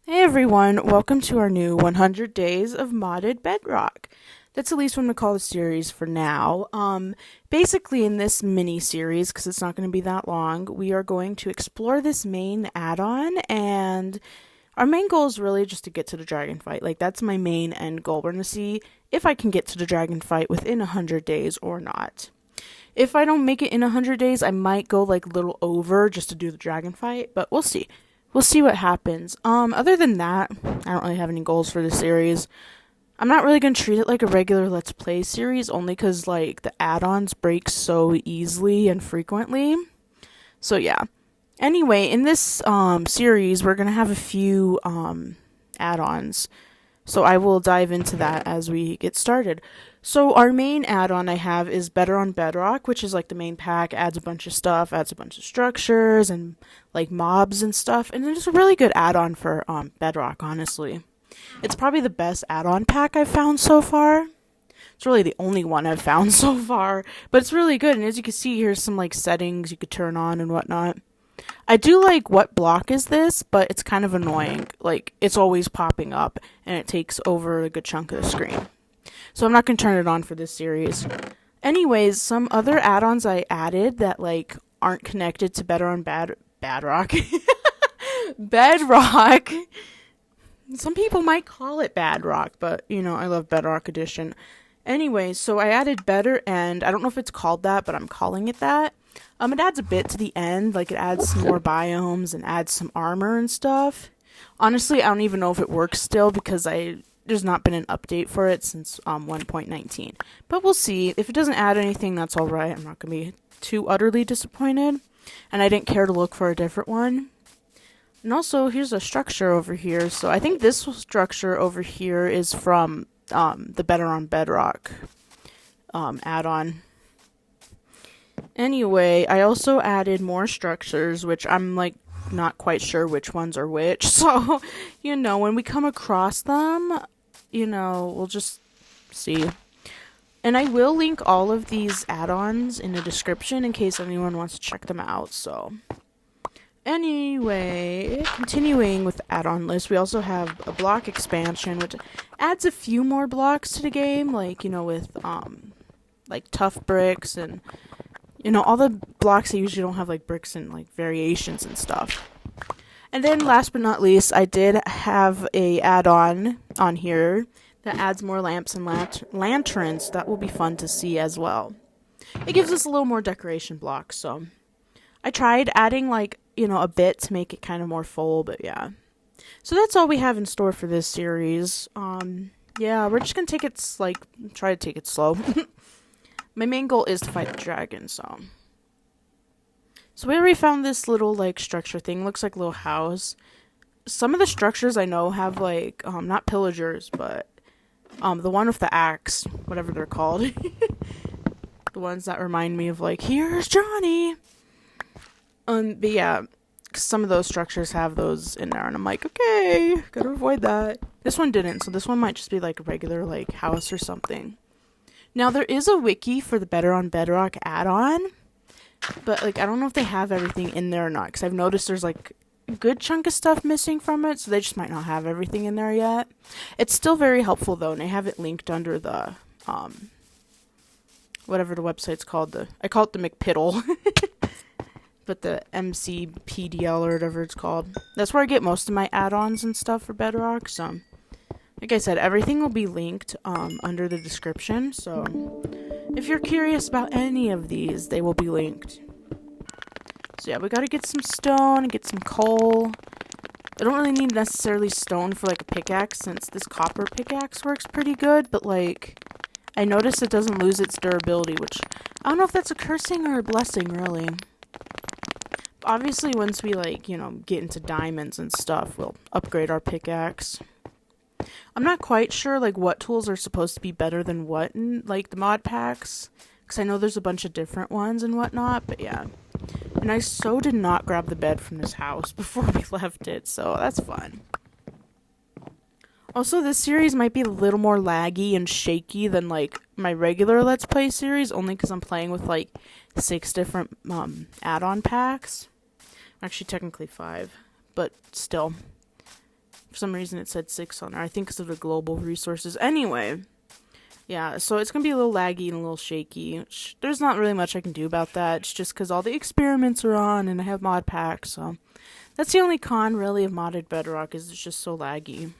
Hey everyone, welcome to our new 100 Days of Modded Bedrock. That's at least what I'm going to call the series for now. Basically in this mini series, because it's not going to be that long, we are going to explore this main add-on, and our main goal is really just to get to the dragon fight. Like, that's my main end goal. We're going to see if I can get to the dragon fight within 100 days or not. If I don't make it in 100 days, I might go like a little over just to do the dragon fight, but we'll see. We'll see what happens. Other than that, I don't really have any goals for the series. I'm not really going to treat it like a regular Let's Play series, only because, like, the add-ons break so easily and frequently. So, yeah. Anyway, in this, series, we're going to have a few, add-ons. So I will dive into that as we get started. So our main add-on I have is Better on Bedrock, which is like the main pack, adds a bunch of stuff, adds a bunch of structures and like mobs and stuff, and it's a really good add-on for Bedrock, honestly. It's probably the best add-on pack I've found so far. It's really the only one I've found so far, but it's really good, and as you can see, here's some like settings you could turn on and whatnot. I do like what block is this, but it's kind of annoying. Like, it's always popping up, and it takes over a good chunk of the screen. So I'm not going to turn it on for this series. Anyways, some other add-ons I added that, like, aren't connected to Better on Bedrock. Bedrock. Some people might call it Bedrock, but, you know, I love Bedrock Edition. Anyways, so I added Better End. I don't know if it's called that, but I'm calling it that. It adds a bit to the end, like it adds some more biomes and adds some armor and stuff. Honestly, I don't even know if it works still because there's not been an update for it since 1.19. But we'll see. If it doesn't add anything, that's alright. I'm not going to be too utterly disappointed. And I didn't care to look for a different one. And also, here's a structure over here. So I think this structure over here is from the Better on Bedrock add-on. Anyway, I also added more structures, which I'm like not quite sure which ones are which. So, you know, when we come across them, you know, we'll just see. And I will link all of these add-ons in the description in case anyone wants to check them out. So, anyway, continuing with the add-on list, we also have a block expansion, which adds a few more blocks to the game, like, you know, with like tough bricks and, you know, all the blocks that usually don't have like bricks and like variations and stuff. And then last but not least, I did have a add-on on here that adds more lamps and lanterns. That will be fun to see as well. It gives us a little more decoration blocks, so I tried adding like, you know, a bit to make it kind of more full, but yeah. So that's all we have in store for this series. Yeah, we're just gonna try to take it slow. My main goal is to fight the dragon, so we already found this little, like, structure thing. Looks like a little house. Some of the structures I know have, like, not pillagers, but, the one with the axe, whatever they're called. The ones that remind me of, like, here's Johnny! But yeah, some of those structures have those in there, and I'm like, okay, gotta avoid that. This one didn't, so this one might just be, like, a regular, like, house or something. Now, there is a wiki for the Better on Bedrock add-on, but, like, I don't know if they have everything in there or not, because I've noticed there's, like, a good chunk of stuff missing from it, so they just might not have everything in there yet. It's still very helpful, though, and I have it linked under the, whatever the website's called. I call it the McPiddle, but the MCPDL or whatever it's called. That's where I get most of my add-ons and stuff for Bedrock, so like I said, everything will be linked under the description, so if you're curious about any of these, they will be linked. So yeah, we gotta get some stone and get some coal. I don't really need necessarily stone for like a pickaxe since this copper pickaxe works pretty good, but like, I noticed it doesn't lose its durability, which I don't know if that's a cursing or a blessing, really. Obviously, once we like, you know, get into diamonds and stuff, we'll upgrade our pickaxe. I'm not quite sure, like, what tools are supposed to be better than what in, like, the mod packs. Because I know there's a bunch of different ones and whatnot, but yeah. And I so did not grab the bed from this house before we left it, so that's fun. Also, this series might be a little more laggy and shaky than, like, my regular Let's Play series, only because I'm playing with, like, 6 different add-on packs. Actually, technically 5, but still. For some reason it said 6 on there. I think because of the global resources. Anyway, yeah, so it's going to be a little laggy and a little shaky. There's not really much I can do about that. It's just because all the experiments are on and I have mod packs, so that's the only con, really, of modded Bedrock, is it's just so laggy.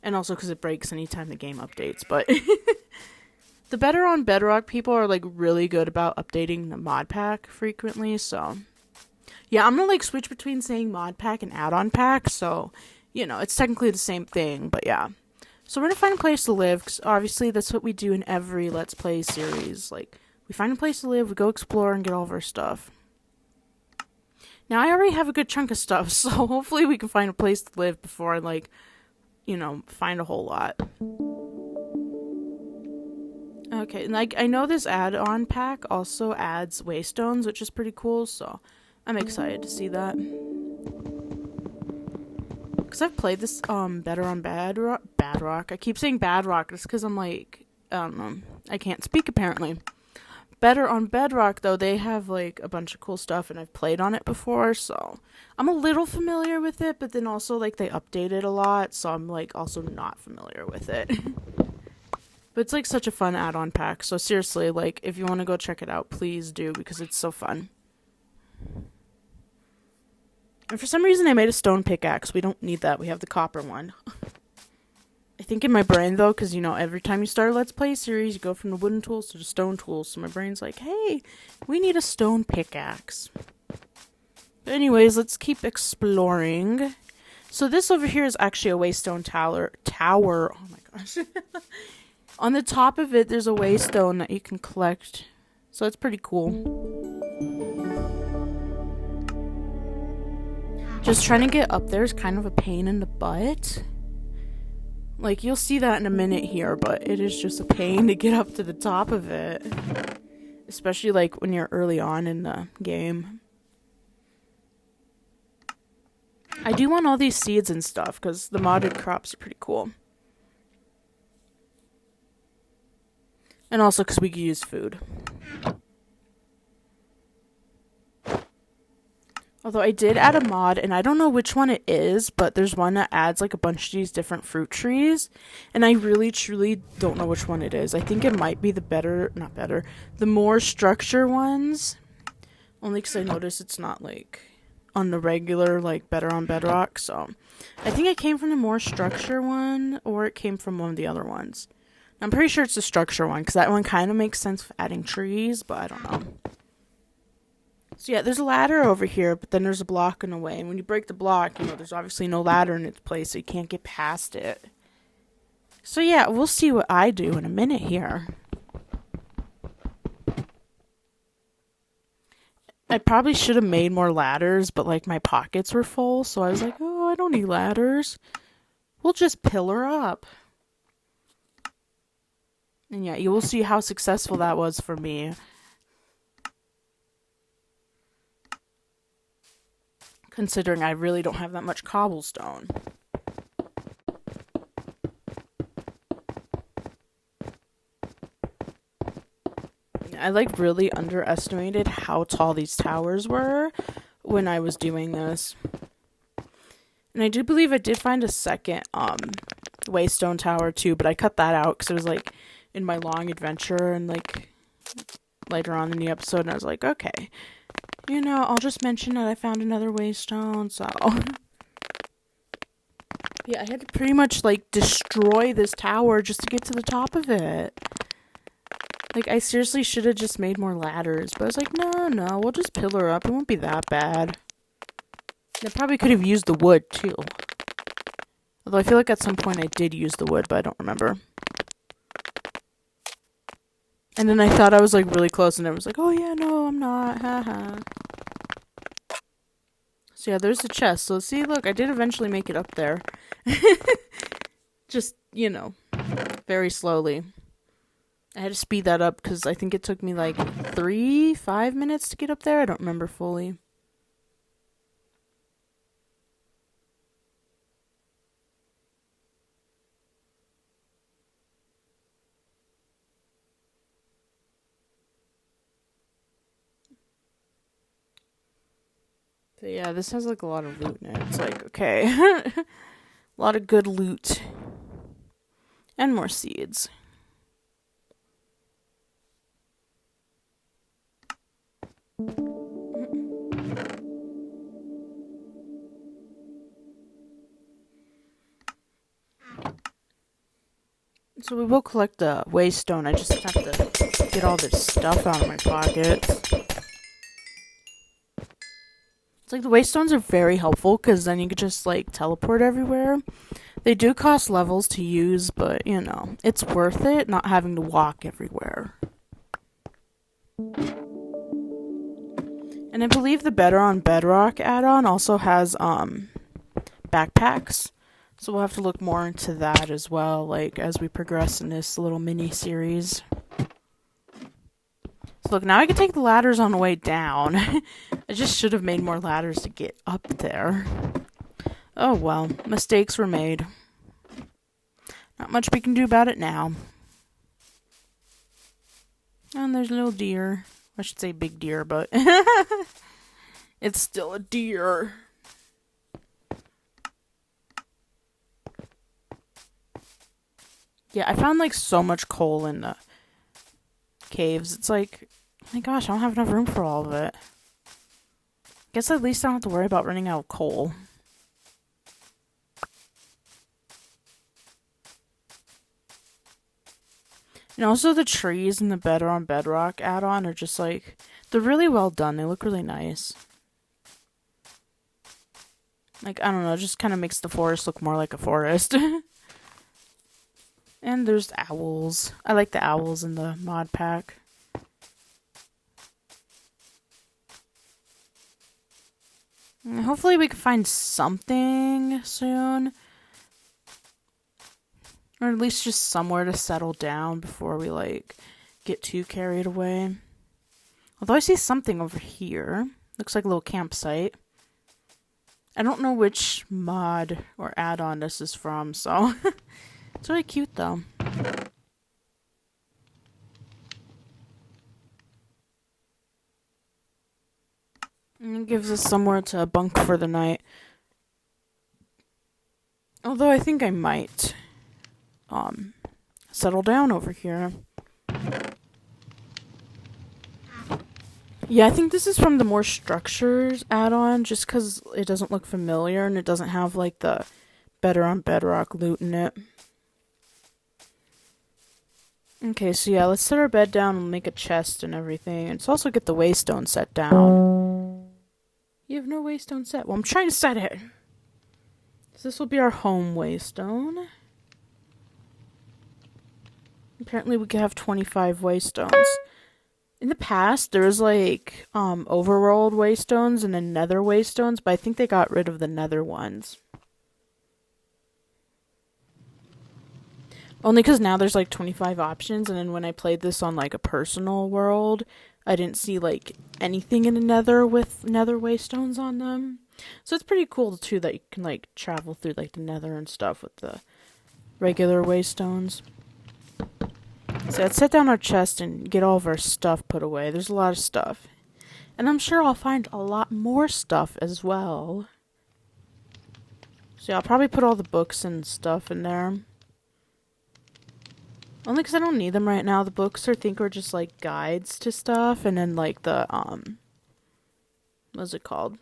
And also because it breaks anytime the game updates, but the better on Bedrock people are, like, really good about updating the mod pack frequently, so yeah, I'm gonna, like, switch between saying mod pack and add-on pack, so, you know, it's technically the same thing, but yeah. So we're gonna find a place to live, because obviously that's what we do in every Let's Play series. Like, we find a place to live, we go explore and get all of our stuff. Now, I already have a good chunk of stuff, so hopefully we can find a place to live before I, like, you know, find a whole lot. Okay, and, like, I know this add-on pack also adds waystones, which is pretty cool, so I'm excited to see that. Because I've played this better on Bedrock. I keep saying Bedrock just because I'm like, I don't know. I can't speak apparently. Better on Bedrock, though, they have, like, a bunch of cool stuff, and I've played on it before, so I'm a little familiar with it, but then also, like, they update it a lot, so I'm, like, also not familiar with it. But it's, like, such a fun add-on pack, so seriously, like, if you want to go check it out, please do, because it's so fun. And for some reason, I made a stone pickaxe. We don't need that. We have the copper one. I think in my brain, though, because, you know, every time you start a Let's Play series, you go from the wooden tools to the stone tools. So my brain's like, hey, we need a stone pickaxe. But anyways, let's keep exploring. So this over here is actually a waystone tower. Oh my gosh. On the top of it, there's a waystone that you can collect. So it's pretty cool. Just trying to get up there is kind of a pain in the butt. Like, you'll see that in a minute here, but it is just a pain to get up to the top of it. Especially, like, when you're early on in the game. I do want all these seeds and stuff, because the modded crops are pretty cool. And also because we can use food. Although I did add a mod, and I don't know which one it is, but there's one that adds, like, a bunch of these different fruit trees, and I really, truly don't know which one it is. I think it might be the more structure ones, only because I noticed it's not, like, on the regular, like, better on Bedrock, so I think it came from the more structure one, or it came from one of the other ones. I'm pretty sure it's the structure one, because that one kind of makes sense for adding trees, but I don't know. So yeah, there's a ladder over here, but then there's a block in the way. And when you break the block, you know, there's obviously no ladder in its place, so you can't get past it. So yeah, we'll see what I do in a minute here. I probably should have made more ladders, but, like, my pockets were full, so I was like, oh, I don't need ladders. We'll just pillar up. And yeah, you will see how successful that was for me. Considering I really don't have that much cobblestone. I, like, really underestimated how tall these towers were when I was doing this. And I do believe I did find a second waystone tower too, but I cut that out because it was, like, in my long adventure and, like, later on in the episode, and I was like, okay. You know, I'll just mention that I found another waystone, so yeah, I had to pretty much, like, destroy this tower just to get to the top of it. Like, I seriously should have just made more ladders, but I was like, no, we'll just pillar up. It won't be that bad. I probably could have used the wood, too. Although I feel like at some point I did use the wood, but I don't remember. And then I thought I was, like, really close, and I was like, oh yeah, no, I'm not, haha. So yeah, there's the chest. So see, look, I did eventually make it up there. Just, you know, very slowly. I had to speed that up because I think it took me, like, 5 minutes to get up there. I don't remember fully. So yeah, this has, like, a lot of loot in it. It's like, okay. A lot of good loot. And more seeds. So we will collect the waystone. I just have to get all this stuff out of my pockets. It's like the waystones are very helpful because then you could just like teleport everywhere. They do cost levels to use, but you know, it's worth it not having to walk everywhere. And I believe the Bedrock add-on also has backpacks. So we'll have to look more into that as well, like, as we progress in this little mini-series. So look, now I can take the ladders on the way down. I just should have made more ladders to get up there. Oh well, mistakes were made. Not much we can do about it now. And there's a little deer. I should say big deer, but it's still a deer. Yeah, I found like so much coal in the caves. It's like, oh my gosh, I don't have enough room for all of it. Guess at least I don't have to worry about running out of coal. And also the trees in the Bedrock add-on are just like, they're really well done. They look really nice. Like, I don't know, it just kind of makes the forest look more like a forest. And there's the owls. I like the owls in the mod pack. And hopefully we can find something soon. Or at least just somewhere to settle down before we, like, get too carried away. Although I see something over here. Looks like a little campsite. I don't know which mod or add-on this is from, so... It's really cute, though. And it gives us somewhere to bunk for the night. Although I think I might settle down over here. Yeah, I think this is from the More Structures add-on, just because it doesn't look familiar and it doesn't have, like, the Bedrock loot in it. Okay, so yeah, let's set our bed down and make a chest and everything. And let's also get the waystone set down. You have no waystone set. Well, I'm trying to set it. So this will be our home waystone. Apparently we could have 25 waystones. In the past, there was like overworld waystones and then nether waystones, but I think they got rid of the nether ones. Only because now there's like 25 options, and then when I played this on like a personal world, I didn't see like anything in the nether with nether waystones on them. So it's pretty cool too that you can like travel through like the nether and stuff with the regular waystones. So let's set down our chest and get all of our stuff put away. There's a lot of stuff. And I'm sure I'll find a lot more stuff as well. So yeah, I'll probably put all the books and stuff in there. Only because I don't need them right now. The books I think are just like guides to stuff, and then like the what's it called?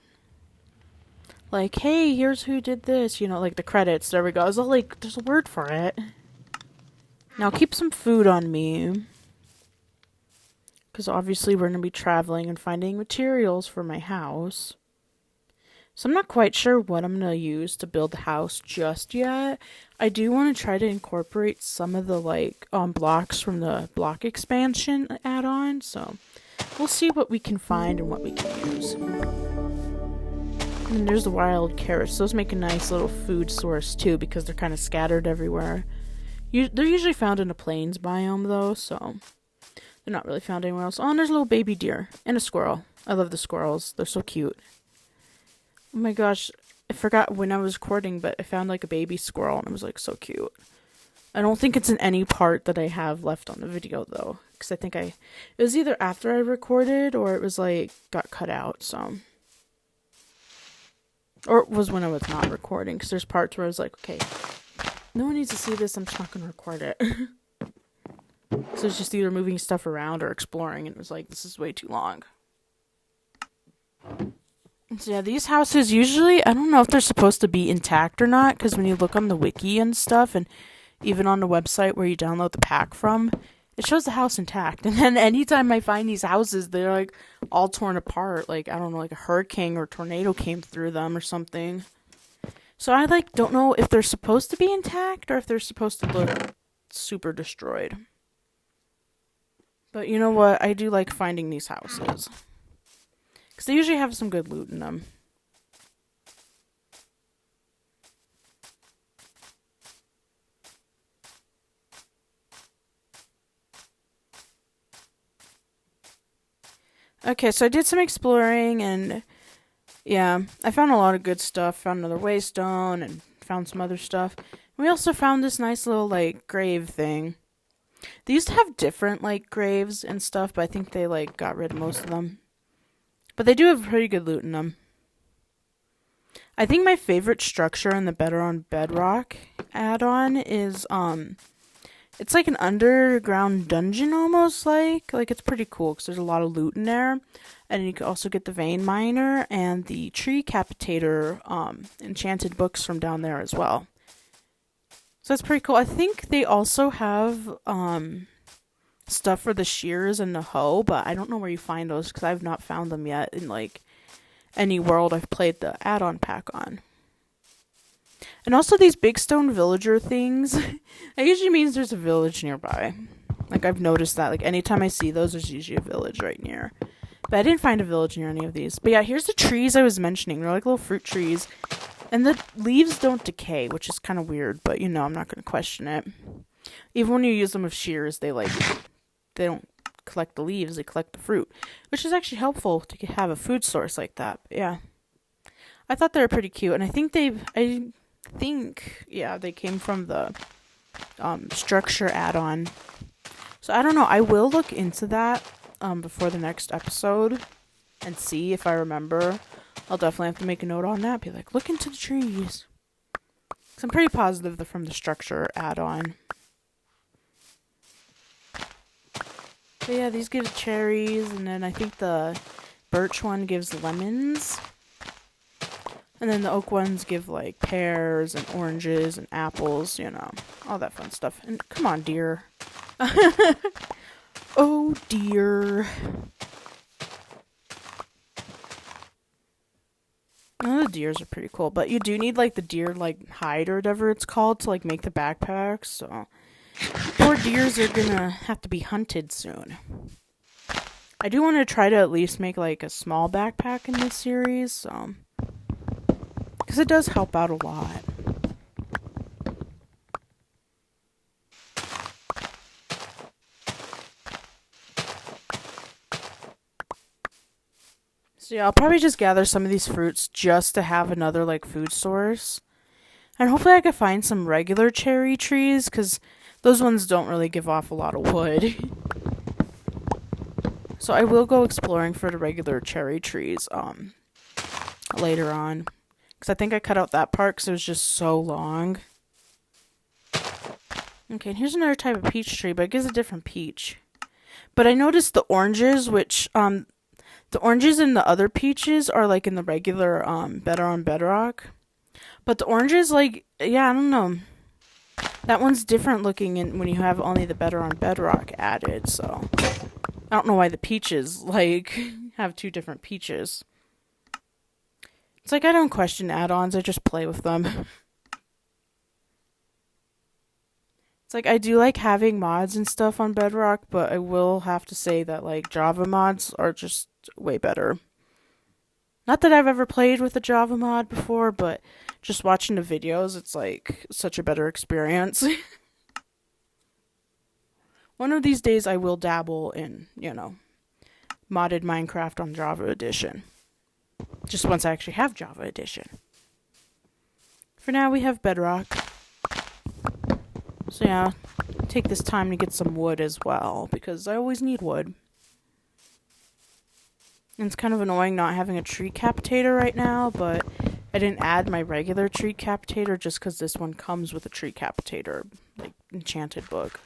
Like, hey, here's who did this, you know, like the credits. There we go. It's all like there's a word for it. Now keep some food on me. Because obviously we're gonna be traveling and finding materials for my house. So I'm not quite sure what I'm going to use to build the house just yet. I do want to try to incorporate some of the like blocks from the block expansion add-on. So we'll see what we can find and what we can use. And there's the wild carrots. Those make a nice little food source too because they're kind of scattered everywhere. They're usually found in a plains biome though, so they're not really found anywhere else. Oh, and there's a little baby deer and a squirrel. I love the squirrels. They're so cute. Oh my gosh, I forgot when I was recording, but I found like a baby squirrel and it was like so cute. I don't think it's in any part that I have left on the video though, because I think it was either after I recorded or it was like got cut out, so. Or it was when I was not recording, because there's parts where I was like, okay, no one needs to see this, I'm just not going to record it. So it's just either moving stuff around or exploring, and it was like, this is way too long. So yeah, these houses usually, I don't know if they're supposed to be intact or not, because when you look on the wiki and stuff, and even on the website where you download the pack from, it shows the house intact. And then anytime I find these houses, they're like all torn apart. Like, I don't know, like a hurricane or tornado came through them or something. So I like don't know if they're supposed to be intact or if they're supposed to look super destroyed. But you know what? I do like finding these houses, because they usually have some good loot in them. Okay, so I did some exploring, and yeah, I found a lot of good stuff. Found another waystone and found some other stuff. We also found this nice little, like, grave thing. They used to have different, like, graves and stuff, but I think they, like, got rid of most of them. But they do have pretty good loot in them. I think my favorite structure in the Bedrock add-on is, it's like an underground dungeon almost, like it's pretty cool because there's a lot of loot in there. And you can also get the vein miner and the tree capitator enchanted books from down there as well. So that's pretty cool. I think they also have stuff for the shears and the hoe, but I don't know where you find those because I've not found them yet in like any world I've played the add-on pack on. And also these big stone villager things, that usually means there's a village nearby. Like, I've noticed that. Like, anytime I see those, there's usually a village right near. But I didn't find a village near any of these. But yeah, here's the trees I was mentioning. They're like little fruit trees. And the leaves don't decay, which is kind of weird. But, you know, I'm not going to question it. Even when you use them with shears, they don't collect the leaves. They collect the fruit. Which is actually helpful to have a food source like that. But yeah. I thought they were pretty cute. And I think they came from the structure add-on. So I don't know. I will look into that before the next episode and see if I remember. I'll definitely have to make a note on that. Be like, look into the trees. 'Cause I'm pretty positive they're from the structure add-on. So yeah, these give cherries, and then I think the birch one gives lemons. And then the oak ones give, like, pears and oranges and apples, you know, all that fun stuff. And come on, deer. Oh, dear. Oh, the deers are pretty cool. But you do need, like, the deer, like, hide or whatever it's called to, like, make the backpacks. So, poor deers are gonna have to be hunted soon. I do want to try to at least make, like, a small backpack in this series, so... because it does help out a lot. So yeah, I'll probably just gather some of these fruits just to have another, like, food source. And hopefully I can find some regular cherry trees, because those ones don't really give off a lot of wood. So I will go exploring for the regular cherry trees later on. Because I think I cut out that part because it was just so long. Okay, and here's another type of peach tree, but it gives a different peach. But I noticed the oranges, which, the oranges in the other peaches are, like, in the regular, Bedrock. But the oranges, like, yeah, I don't know. That one's different looking when you have only the Bedrock added, so... I don't know why the peaches, like, have two different peaches. It's like I don't question add-ons, I just play with them. It's like I do like having mods and stuff on Bedrock, but I will have to say that, like, Java mods are just way better. Not that I've ever played with a Java mod before, but just watching the videos, it's like such a better experience. One of these days I will dabble in, you know, modded Minecraft on Java Edition. Just once I actually have Java Edition. For now, we have Bedrock. So yeah, take this time to get some wood as well, because I always need wood. And it's kind of annoying not having a tree capitator right now, but I didn't add my regular tree capitator just because this one comes with a tree capitator, like, enchanted book.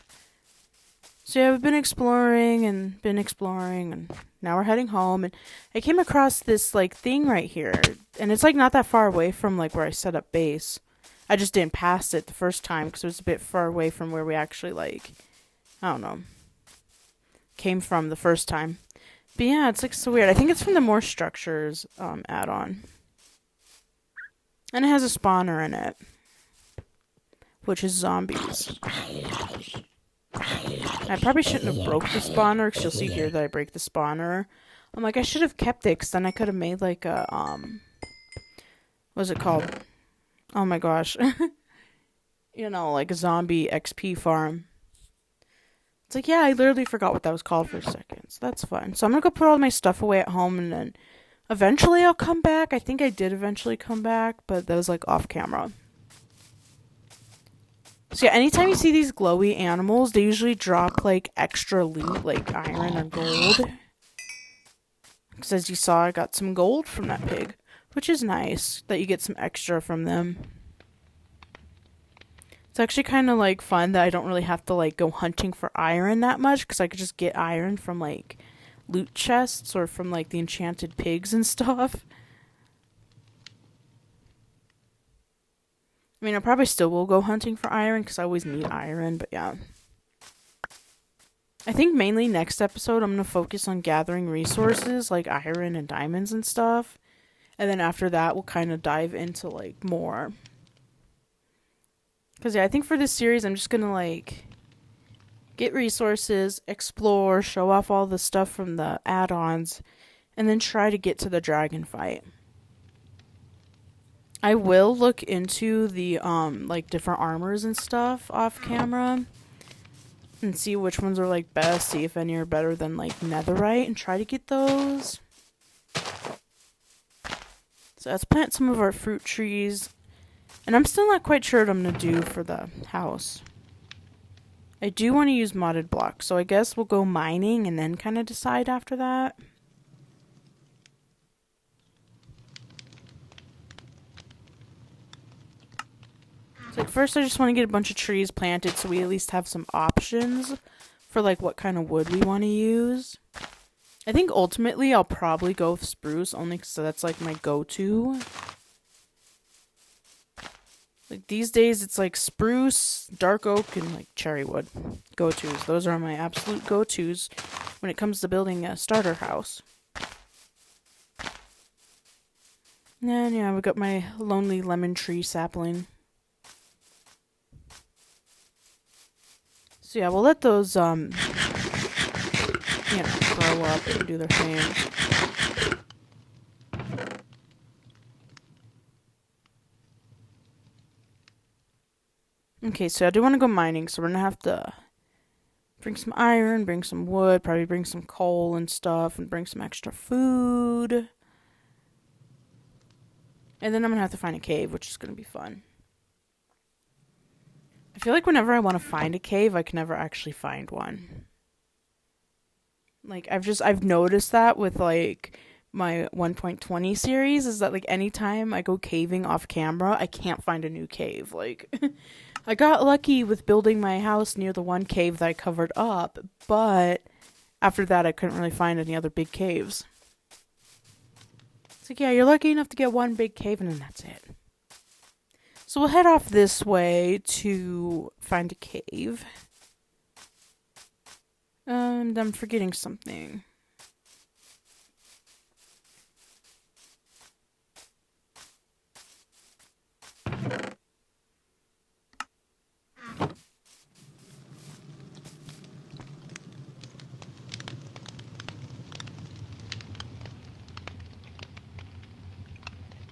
So yeah, we've been exploring, and now we're heading home, and I came across this, like, thing right here, and it's, like, not that far away from, like, where I set up base. I just didn't pass it the first time because it was a bit far away from where we actually, like, I don't know, came from the first time. But yeah, it's, like, so weird. I think it's from the More Structures add-on. And it has a spawner in it, which is zombies. I probably shouldn't have broke the spawner, because you'll see here that I break the spawner. I'm like, I should have kept it, because then I could have made, like, a, what's it called? Oh my gosh. You know, like a zombie XP farm. It's like, yeah, I literally forgot what that was called for a second, so that's fun. So I'm gonna go put all my stuff away at home, and then eventually I'll come back. I think I did eventually come back, but that was, like, off camera. So yeah, anytime you see these glowy animals, they usually drop, like, extra loot, like iron or gold. Because as you saw, I got some gold from that pig, which is nice that you get some extra from them. It's actually kind of, like, fun that I don't really have to, like, go hunting for iron that much, because I could just get iron from, like, loot chests or from, like, the enchanted pigs and stuff. I mean, I probably still will go hunting for iron, because I always need iron, but yeah. I think mainly next episode I'm going to focus on gathering resources, like iron and diamonds and stuff. And then after that, we'll kind of dive into, like, more. Because, yeah, I think for this series, I'm just going to, like, get resources, explore, show off all the stuff from the add-ons, and then try to get to the dragon fight. I will look into the, like, different armors and stuff off camera and see which ones are, like, best, see if any are better than, like, netherite, and try to get those. So let's plant some of our fruit trees. And I'm still not quite sure what I'm going to do for the house. I do want to use modded blocks, so I guess we'll go mining and then kind of decide after that. So, like, first I just want to get a bunch of trees planted so we at least have some options for, like, what kind of wood we want to use. I think ultimately I'll probably go with spruce, only because that's, like, my go-to. Like, these days it's, like, spruce, dark oak, and, like, cherry wood go-tos. Those are my absolute go-tos when it comes to building a starter house. And yeah, we got my lonely lemon tree sapling. So yeah, we'll let those, grow up and do their thing. Okay, so I do want to go mining, so we're going to have to bring some iron, bring some wood, probably bring some coal and stuff, and bring some extra food. And then I'm going to have to find a cave, which is going to be fun. I feel like whenever I want to find a cave, I can never actually find one. Like, I've noticed that with, like, my 1.20 series, is that, like, anytime I go caving off camera, I can't find a new cave. Like, I got lucky with building my house near the one cave that I covered up, but after that I couldn't really find any other big caves. It's like, yeah, you're lucky enough to get one big cave and then that's it. So we'll head off this way to find a cave. And I'm forgetting something.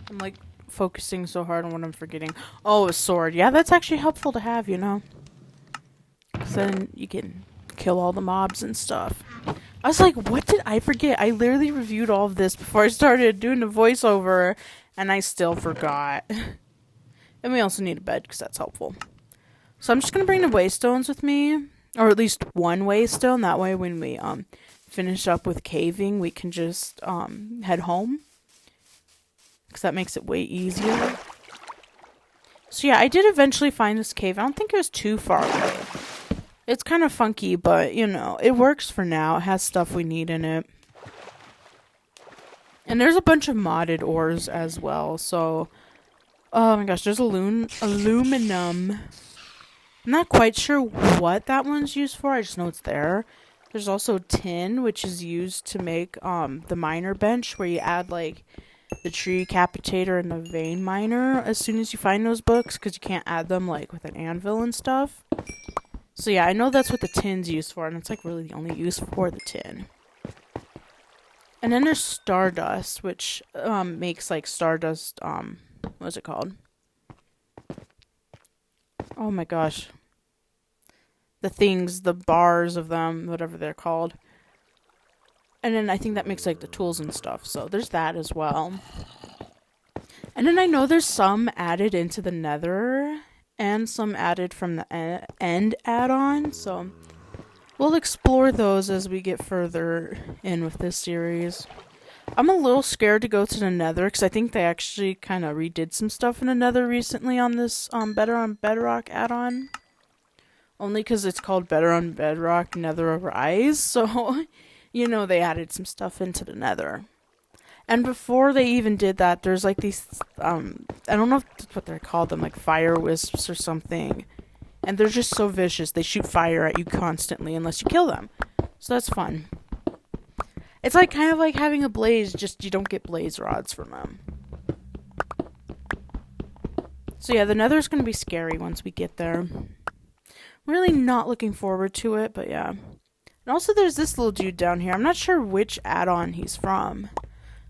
I'm, like, focusing so hard on what I'm forgetting. Oh, a sword. Yeah, that's actually helpful to have, you know. 'Cause then you can kill all the mobs and stuff. I was like, what did I forget? I literally reviewed all of this before I started doing the voiceover, and I still forgot. And we also need a bed, because that's helpful. So I'm just going to bring the waystones with me, or at least one waystone. That way when we finish up with caving, we can just head home. because that makes it way easier. So yeah, I did eventually find this cave. I don't think it was too far away. It's kind of funky, but, you know, it works for now. It has stuff we need in it. And there's a bunch of modded ores as well, so... Oh my gosh, there's aluminum. I'm not quite sure what that one's used for, I just know it's there. There's also tin, which is used to make the miner bench, where you add, like, the tree capitator and the vein miner as soon as you find those books, because you can't add them, like, with an anvil and stuff. So yeah, I know that's what the tin's used for, and it's, like, really the only use for the tin. And then there's stardust, which makes, like, stardust, what is it called? Oh my gosh. The things, the bars of them, whatever they're called. And then I think that makes, like, the tools and stuff. So there's that as well. And then I know there's some added into the nether. And some added from the end add-on. So we'll explore those as we get further in with this series. I'm a little scared to go to the nether, because I think they actually kind of redid some stuff in the nether recently on this Better on Bedrock add-on. Only because it's called Better on Bedrock Nether Arise, so, you know, they added some stuff into the nether. And before they even did that, there's like these, I don't know if that's what they're called, them, like fire wisps or something. And they're just so vicious, they shoot fire at you constantly unless you kill them. So that's fun. It's like kind of like having a blaze, just you don't get blaze rods from them. So yeah, the nether's going to be scary once we get there. Really not looking forward to it, but yeah. And also there's this little dude down here. I'm not sure which add-on he's from.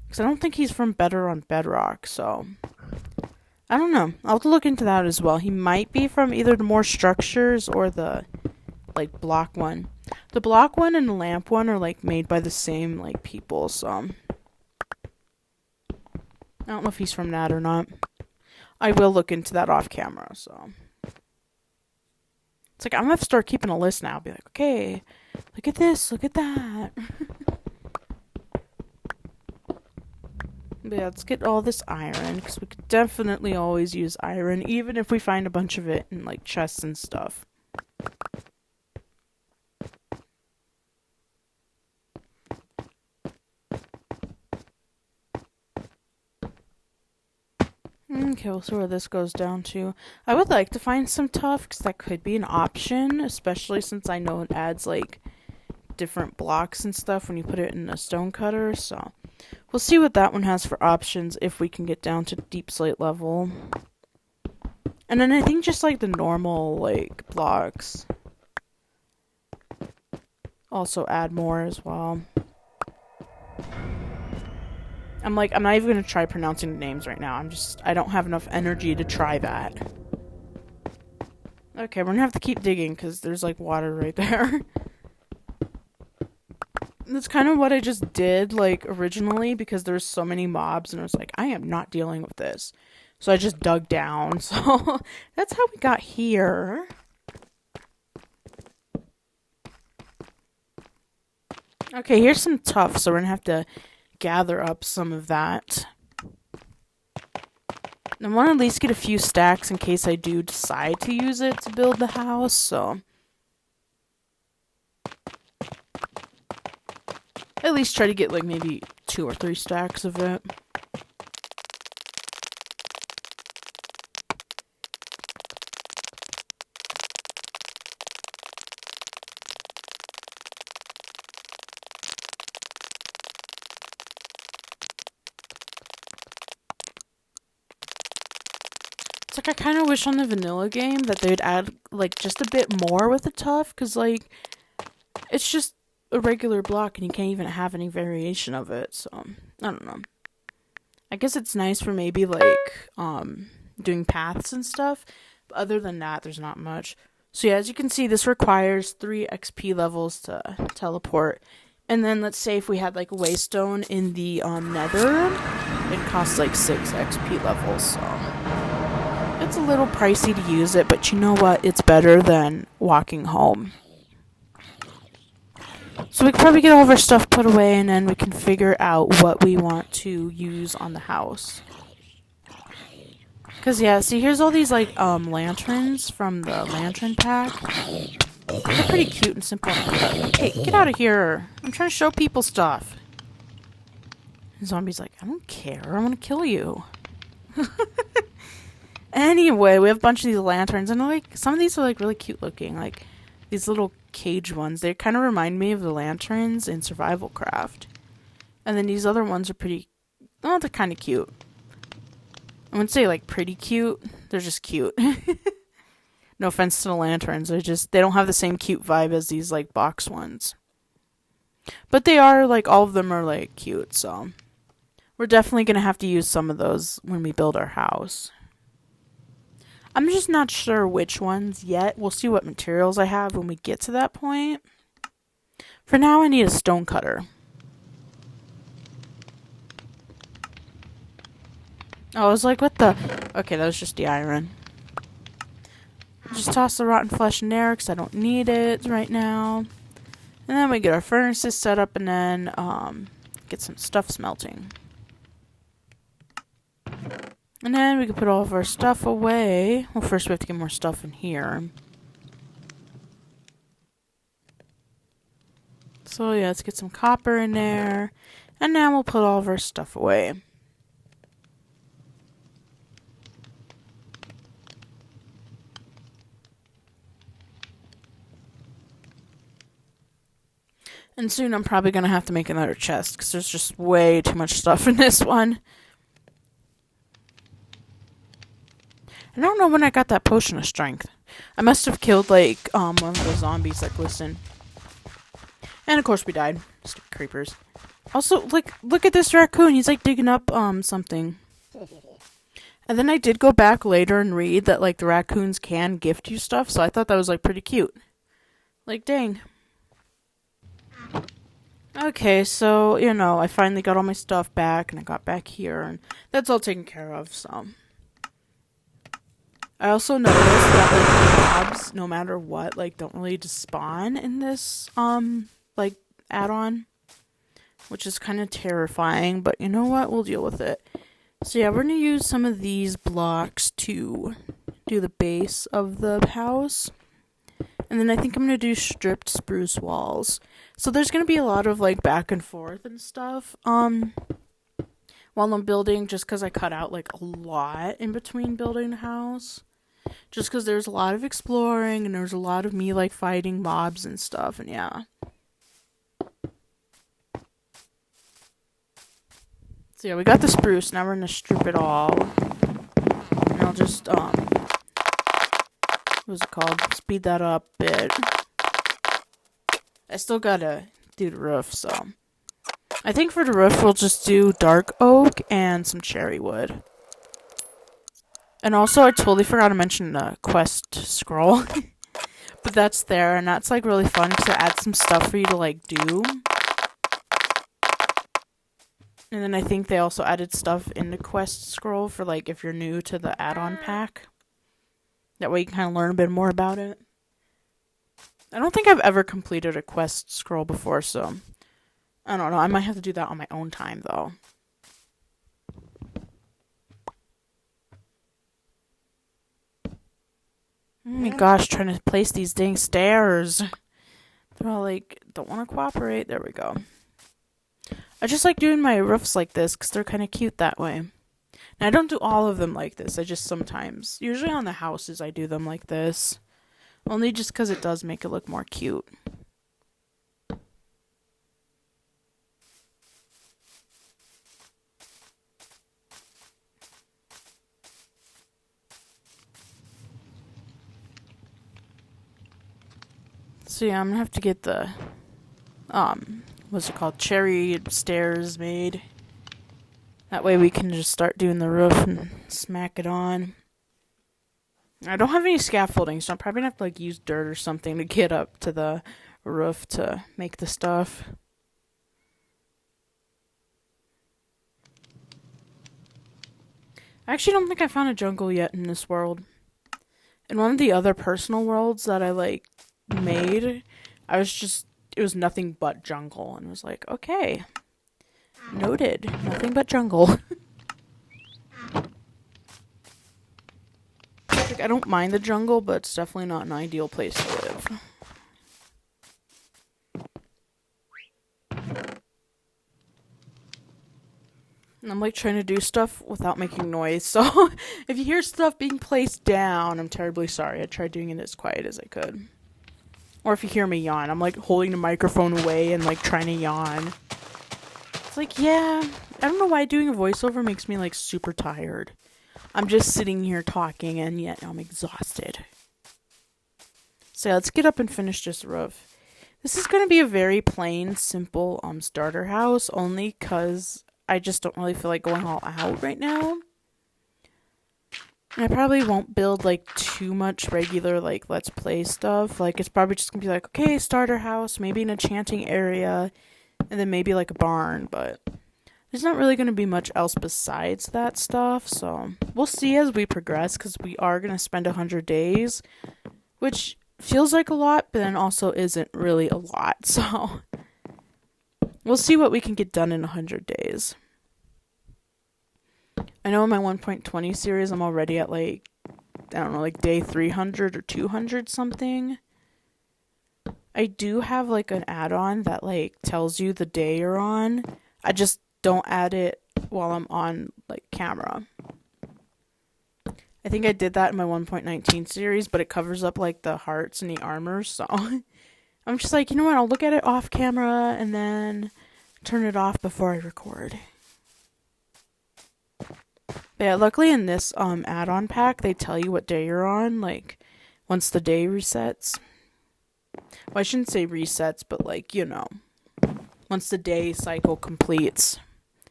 Because I don't think he's from Better on Bedrock, so... I don't know. I'll have to look into that as well. He might be from either the more structures or the, like, block one. The block one and the lamp one are, like, made by the same, like, people, so... I don't know if he's from that or not. I will look into that off camera, so... It's like, I'm gonna have to start keeping a list now. Be like, okay, look at this, look at that. But yeah, let's get all this iron, because we could definitely always use iron, even if we find a bunch of it in, like, chests and stuff. Okay, we'll see where this goes down to. I would like to find some tuff, because that could be an option, especially since I know it adds, like, different blocks and stuff when you put it in a stone cutter, so... We'll see what that one has for options if we can get down to deep slate level. And then I think just, like, the normal, like, blocks also add more as well. I'm not even going to try pronouncing the names right now. I don't have enough energy to try that. Okay, we're going to have to keep digging because there's, like, water right there. That's kind of what I just did, like, originally, because there's so many mobs, and I was like, I am not dealing with this. So I just dug down, so that's how we got here. Okay, here's some tuff, so we're gonna have to gather up some of that. I want to at least get a few stacks in case I do decide to use it to build the house, so... At least try to get, like, maybe 2 or 3 stacks of it. It's like I kind of wish on the vanilla game that they'd add, like, just a bit more with the tuff, because, like, it's just a regular block and you can't even have any variation of it, so I don't know. I guess it's nice for maybe like doing paths and stuff, but other than that there's not much. So yeah, as you can see, this requires 3 XP levels to teleport, and then let's say if we had like a waystone in the nether, it costs like 6 XP levels, so it's a little pricey to use it, but you know what, it's better than walking home. So we can probably get all of our stuff put away, and then we can figure out what we want to use on the house. Cause yeah, see, here's all these like lanterns from the lantern pack. They're pretty cute and simple. Hey, get out of here! I'm trying to show people stuff. The zombie's like, I don't care. I'm gonna kill you. Anyway, we have a bunch of these lanterns, and like some of these are like really cute looking, like these little cage ones. They kind of remind me of the lanterns in Survival Craft. And then these other ones are pretty. Oh, they're kind of cute. I wouldn't say like pretty cute. They're just cute. No offense to the lanterns. They don't have the same cute vibe as these like box ones. But they are like, all of them are like cute, so we're definitely going to have to use some of those when we build our house. I'm just not sure which ones yet. We'll see what materials I have when we get to that point. For now, I need a stone cutter. Oh, I was like, what the? Okay, that was just the iron. Just toss the rotten flesh in there because I don't need it right now. And then we get our furnaces set up and then get some stuff smelting. And then we can put all of our stuff away. Well, first we have to get more stuff in here. So yeah, let's get some copper in there. And now we'll put all of our stuff away. And soon I'm probably going to have to make another chest because there's just way too much stuff in this one. I don't know when I got that potion of strength. I must have killed like one of the zombies like listen. And of course we died. Stupid creepers. Also, like, look at this raccoon. He's like digging up something. And then I did go back later and read that like the raccoons can gift you stuff, so I thought that was like pretty cute. Like, dang. Okay, so, you know, I finally got all my stuff back, and I got back here, and that's all taken care of, so. I also noticed that, like, mobs, no matter what, like, don't really just spawn in this, like, add-on, which is kind of terrifying, but you know what? We'll deal with it. So, yeah, we're gonna use some of these blocks to do the base of the house. And then I think I'm going to do stripped spruce walls. So there's going to be a lot of like back and forth and stuff while I'm building, just because I cut out like a lot in between building the house. Just because there's a lot of exploring and there's a lot of me like fighting mobs and stuff, and yeah. So yeah, we got the spruce, now we're going to strip it all. And I'll just what's it called? Speed that up a bit. I still gotta do the roof, so. I think for the roof, we'll just do dark oak and some cherry wood. And also, I totally forgot to mention the quest scroll. But that's there, and that's like really fun because it adds some stuff for you to like do. And then I think they also added stuff in the quest scroll for like if you're new to the add-on pack. That way you can kind of learn a bit more about it. I don't think I've ever completed a quest scroll before, so I don't know. I might have to do that on my own time, though. Oh my gosh, trying to place these dang stairs. They're all like, don't want to cooperate. There we go. I just like doing my roofs like this because they're kind of cute that way. And I don't do all of them like this. I just sometimes, usually on the houses, I do them like this. Only just because it does make it look more cute. So yeah, I'm gonna have to get the, what's it called, cherry stairs made. That way we can just start doing the roof and smack it on. I don't have any scaffolding, so I'm probably gonna have to like use dirt or something to get up to the roof to make the stuff. I actually don't think I found a jungle yet in this world. In one of the other personal worlds that I like made, it was nothing but jungle, and it was like, okay, noted, nothing but jungle. I don't mind the jungle, but it's definitely not an ideal place to live. And I'm like trying to do stuff without making noise, so if you hear stuff being placed down, I'm terribly sorry. I tried doing it as quiet as I could. Or if you hear me yawn, I'm like holding the microphone away and like trying to yawn. It's like, yeah, I don't know why doing a voiceover makes me like super tired. I'm just sitting here talking and yet I'm exhausted. So yeah, let's get up and finish this roof. This is going to be a very plain, simple starter house, only because I just don't really feel like going all out right now. And I probably won't build like too much regular like let's play stuff. Like it's probably just going to be like, okay, starter house, maybe an enchanting area, and then maybe like a barn, but there's not really going to be much else besides that stuff, so we'll see as we progress, because we are going to spend 100 days, which feels like a lot, but then also isn't really a lot, so we'll see what we can get done in 100 days. I know in my 1.20 series, I'm already at like, I don't know, like day 300 or 200 something. I do have like an add-on that like tells you the day you're on. I just don't add it while I'm on like camera. I think I did that in my 1.19 series, but it covers up like the hearts and the armor, so I'm just like, you know what, I'll look at it off camera and then turn it off before I record. But yeah, luckily in this add-on pack, they tell you what day you're on, like once the day resets. Well, I shouldn't say resets, but like, you know, once the day cycle completes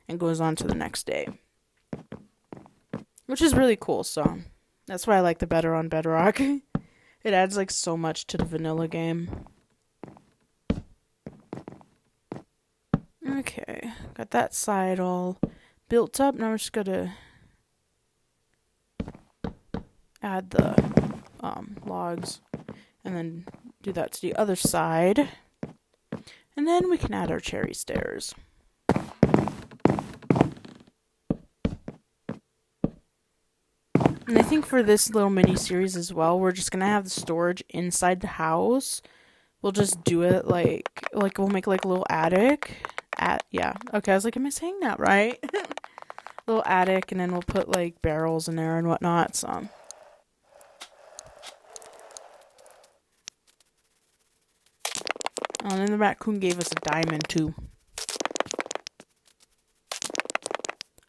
and goes on to the next day. Which is really cool, so that's why I like the better on Bedrock. It adds like so much to the vanilla game. Okay, got that side all built up. Now we're just gonna add the logs and then do that to the other side. And then we can add our cherry stairs. And I think for this little mini series as well, we're just gonna have the storage inside the house. We'll just do it like we'll make like a little attic. Yeah. Okay, I was like, am I saying that right? Little attic, and then we'll put like barrels in there and whatnot. So. And then the raccoon gave us a diamond too.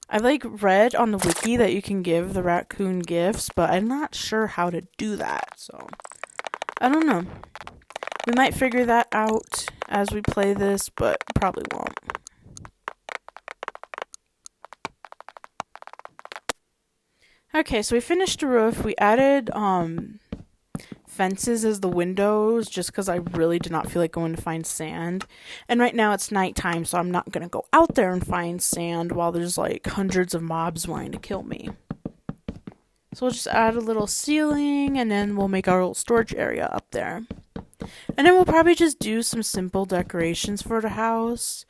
I like read on the wiki that you can give the raccoon gifts, but I'm not sure how to do that, so I don't know. We might figure that out as we play this, but probably won't. Okay, so we finished the roof. We added fences as the windows just because I really did not feel like going to find sand. And right now it's nighttime, so I'm not going to go out there and find sand while there's like hundreds of mobs wanting to kill me. So we'll just add a little ceiling, and then we'll make our little storage area up there. And then we'll probably just do some simple decorations for the house.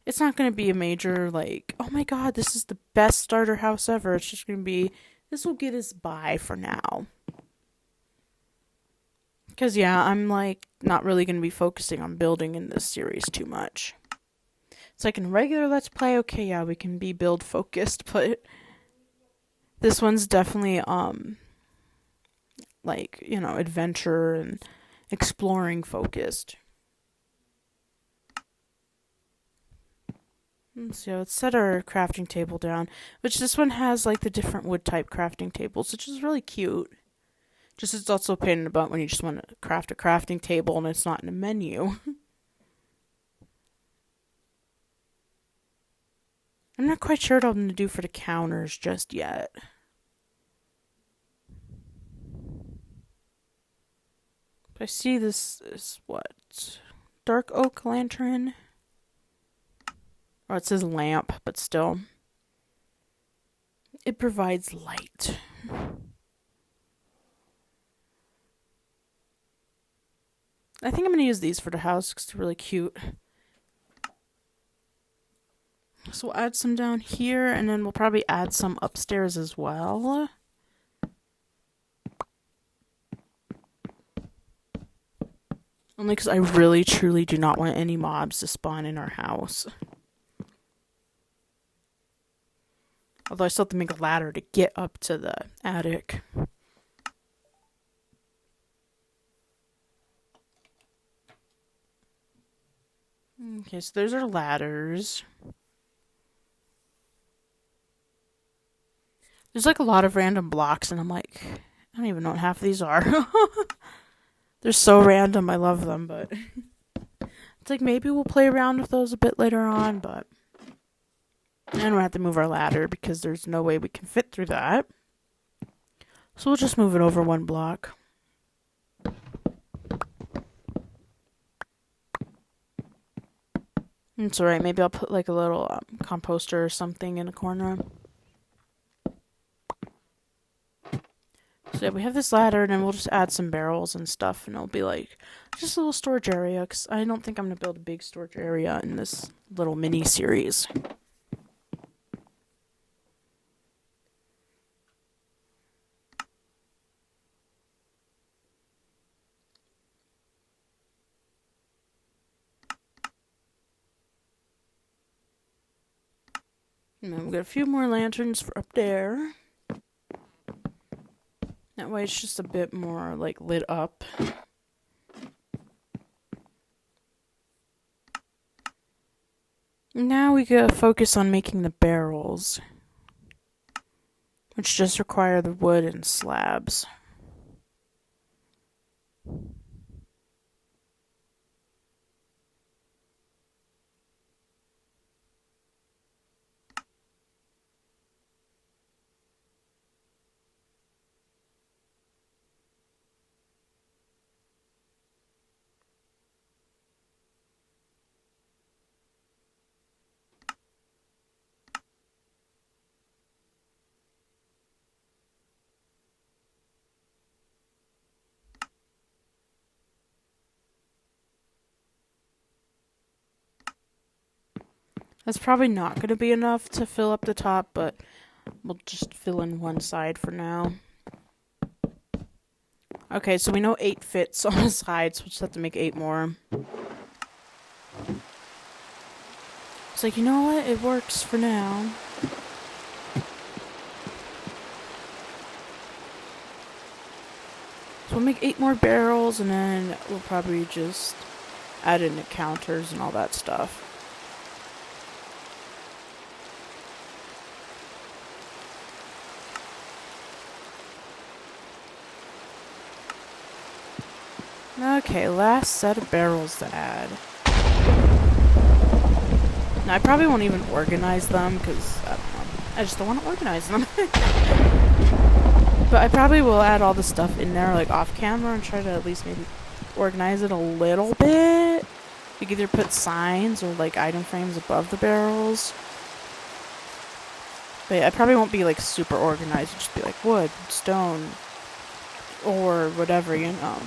It's not going to be a major like, oh my god, this is the best starter house ever. It's just going to be, this will get us by for now. Because, yeah, I'm, like, not really going to be focusing on building in this series too much. It's like in regular Let's Play, okay, yeah, we can be build focused, but this one's definitely, like, you know, adventure and exploring focused. So let's set our crafting table down, which this one has, like, the different wood type crafting tables, which is really cute. Just it's also a pain in the butt when you just want to craft a crafting table and it's not in a menu. I'm not quite sure what I'm going to do for the counters just yet. But I see this is what? Dark oak lantern? Or it says lamp, but still. It provides light. I think I'm going to use these for the house because they're really cute. So we'll add some down here, and then we'll probably add some upstairs as well. Only because I really, truly do not want any mobs to spawn in our house. Although I still have to make a ladder to get up to the attic. Okay, so there's our ladders. There's like a lot of random blocks, and I'm like, I don't even know what half of these are. They're so random, I love them, but it's like maybe we'll play around with those a bit later on, but and we'll have to move our ladder because there's no way we can fit through that. So we'll just move it over one block. It's alright, maybe I'll put like a little composter or something in a corner. So yeah, we have this ladder, and then we'll just add some barrels and stuff, and it'll be like just a little storage area, because I don't think I'm going to build a big storage area in this little mini-series. And then we've got a few more lanterns for up there. That way it's just a bit more, like, lit up. Now we gotta focus on making the barrels, which just require the wood and slabs. That's probably not going to be enough to fill up the top, but we'll just fill in one side for now. Okay, so we know 8 fits on the sides, so we'll just have to make 8 more. It's like, you know what? It works for now. So we'll make 8 more barrels, and then we'll probably just add in the counters and all that stuff. Okay, last set of barrels to add. Now, I probably won't even organize them, because, I don't know, I just don't want to organize them. But I probably will add all the stuff in there, like, off camera, and try to at least maybe organize it a little bit. You can either put signs or, like, item frames above the barrels. But yeah, I probably won't be, like, super organized. It'll just be, like, wood, stone, or whatever, you know.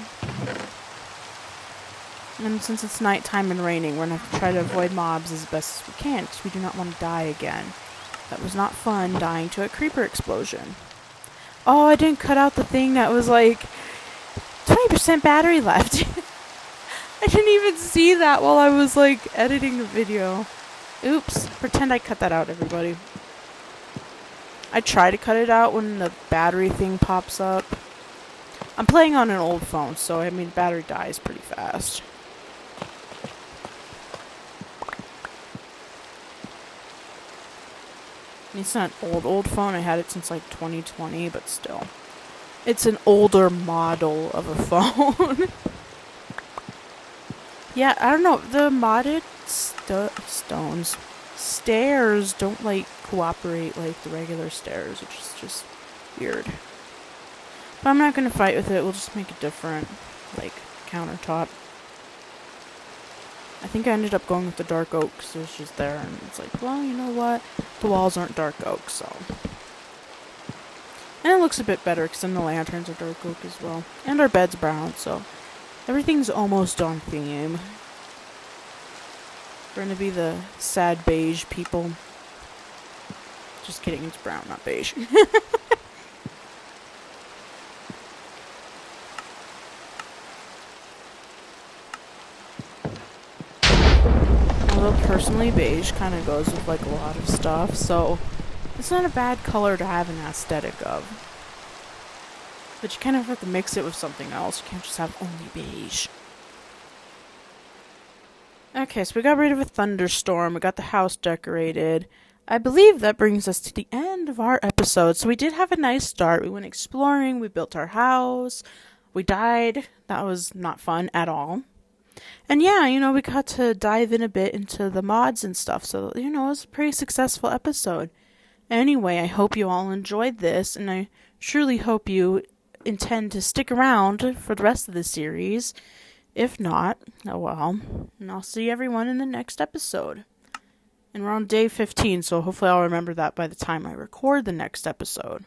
And since it's nighttime and raining, we're going to have to try to avoid mobs as best as we can, because we do not want to die again. That was not fun, dying to a creeper explosion. Oh, I didn't cut out the thing that was like 20% battery left. I didn't even see that while I was like editing the video. Oops. Pretend I cut that out, everybody. I try to cut it out when the battery thing pops up. I'm playing on an old phone, so I mean, battery dies pretty fast. It's not an old phone. I had it since like 2020, but still. It's an older model of a phone. Yeah, I don't know. The modded stairs don't like cooperate like the regular stairs, which is just weird. But I'm not going to fight with it. We'll just make a different like countertop. I think I ended up going with the dark oak because it was just there, and it's like, well, you know what? The walls aren't dark oak, so. And it looks a bit better because then the lanterns are dark oak as well. And our bed's brown, so everything's almost on theme. We're going to be the sad beige people. Just kidding, it's brown, not beige. although personally beige kind of goes with like a lot of stuff, so it's not a bad color to have an aesthetic of. But you kind of have to mix it with something else. You can't just have only beige. Okay, so we got rid of a thunderstorm. We got the house decorated. I believe that brings us to the end of our episode. So we did have a nice start. We went exploring. We built our house. We died. That was not fun at all. And yeah, we got to dive in a bit into the mods and stuff. So, it was a pretty successful episode. Anyway, I hope you all enjoyed this. And I surely hope you intend to stick around for the rest of the series. If not, oh well. And I'll see everyone in the next episode. And we're on day 15, so hopefully I'll remember that by the time I record the next episode.